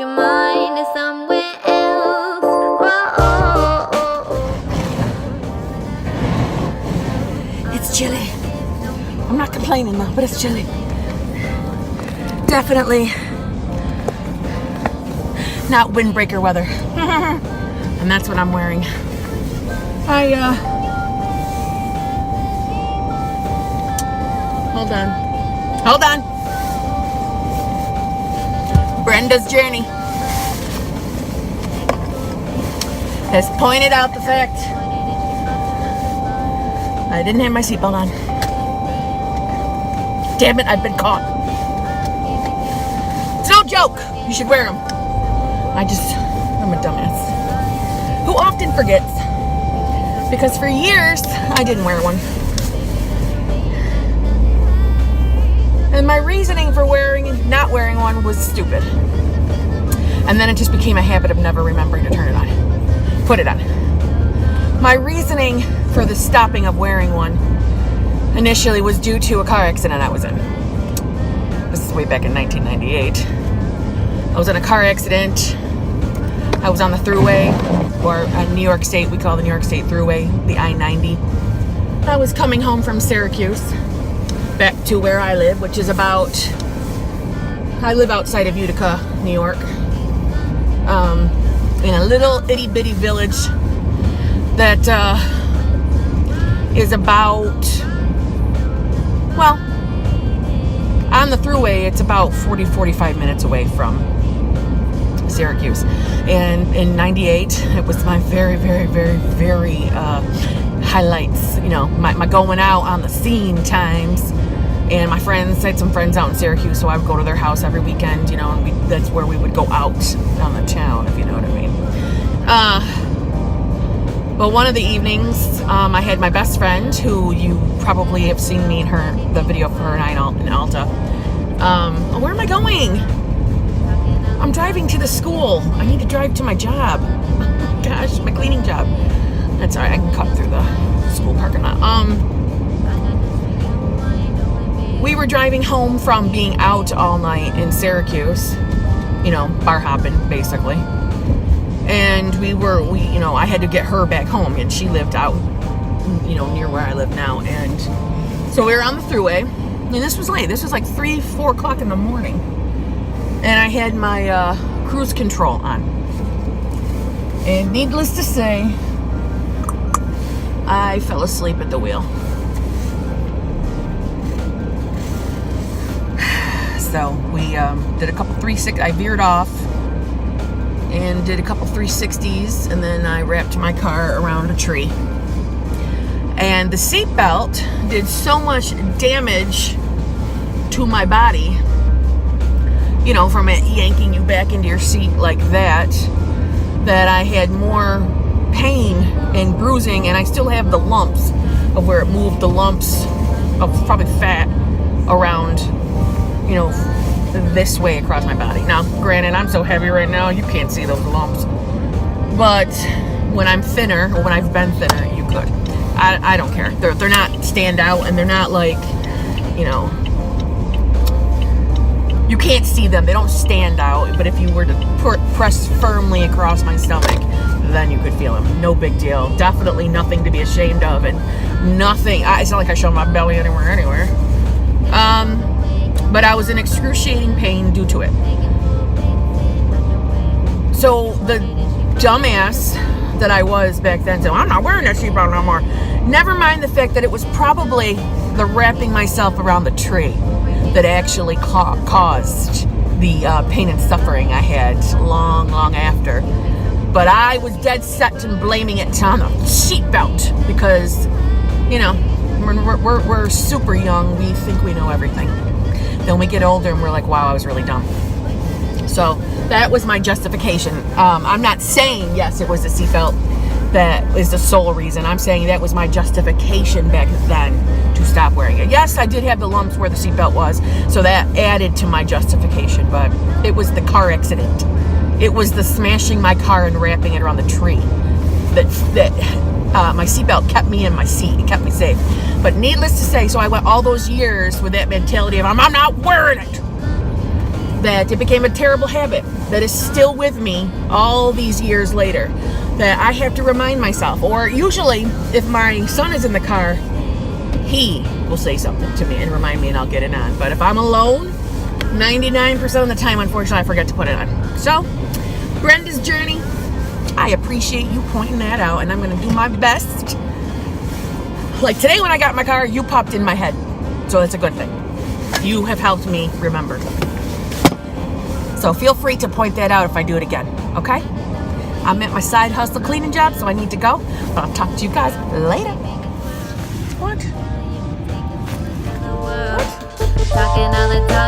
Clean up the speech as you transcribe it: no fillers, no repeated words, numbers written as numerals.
your mind is somewhere else. Whoa. It's chilly. I'm not complaining though, but it's chilly. Definitely not windbreaker weather. And that's what I'm wearing. Hold on. Brenda's journey has pointed out the fact I didn't have my seatbelt on. Damn it, I've been caught. It's no joke. You should wear them. I'm a dumbass who often forgets, because for years I didn't wear one. And my reasoning for not wearing one was stupid. And then it just became a habit of never remembering to turn it on. Put it on. My reasoning for the stopping of wearing one initially was due to a car accident I was in. This is way back in 1998. I was in a car accident. I was on the Thruway, or New York State, we call the New York State Thruway, the I-90. I was coming home from Syracuse, back to where I live, which is I live outside of Utica, New York, in a little itty bitty village that is about, well, on the Thruway, it's about 40-45 minutes away from Syracuse. And in 98, it was my very, very, very, very highlights, my going out on the scene times. And my friends, I had some friends out in Syracuse, so I would go to their house every weekend, and that's where we would go out on the town, if you know what I mean. But one of the evenings, I had my best friend, who you probably have seen me in the video of her and I in Alta. Where am I going? I'm driving to the school. I need to drive to my job. Gosh, my cleaning job. That's alright, I can cut through the school parking lot. We were driving home from being out all night in Syracuse, bar hopping, basically. And I had to get her back home, and she lived out, near where I live now. And so we were on the Thruway, and this was late. This was like 3-4 o'clock in the morning. And I had my cruise control on. And needless to say, I fell asleep at the wheel. So we did a couple I veered off and did a couple 360s, and then I wrapped my car around a tree. And the seatbelt did so much damage to my body, from it yanking you back into your seat like that I had more pain and bruising, and I still have the lumps of where it moved the lumps of probably fat around, this way across my body. Now, granted, I'm so heavy right now, you can't see those lumps. But when I'm thinner, or when I've been thinner, you could. I don't care. They're not stand out, and they're not like, you can't see them. They don't stand out. But if you were to press firmly across my stomach, then you could feel them. No big deal. Definitely nothing to be ashamed of, and nothing. It's not like I show my belly anywhere. But I was in excruciating pain due to it. So the dumbass that I was back then said, I'm not wearing that seatbelt no more. Never mind the fact that it was probably the wrapping myself around the tree that actually caused the pain and suffering I had long after. But I was dead set to blaming it on the seatbelt because, we're super young. We think we know everything. Then we get older and we're like, wow, I was really dumb. So that was my justification. I'm not saying, yes, it was the seatbelt that is the sole reason. I'm saying that was my justification back then to stop wearing it. Yes, I did have the lumps where the seatbelt was, so that added to my justification, but it was the car accident. It was the smashing my car and wrapping it around the tree that my seatbelt kept me in my seat. It kept me safe. But needless to say, so I went all those years with that mentality of, I'm not wearing it. that it became a terrible habit that is still with me all these years later, that I have to remind myself. Or usually if my son is in the car, he will say something to me and remind me, and I'll get it on. But if I'm alone, 99% of the time, unfortunately, I forget to put it on. So Brenda's journey, I appreciate you pointing that out, and I'm going to do my best. Like today when I got in my car, you popped in my head, so that's a good thing. You have helped me remember. So feel free to point that out if I do it again, okay? I'm at my side hustle cleaning job, so I need to go. But I'll talk to you guys later. What? Talking all the time.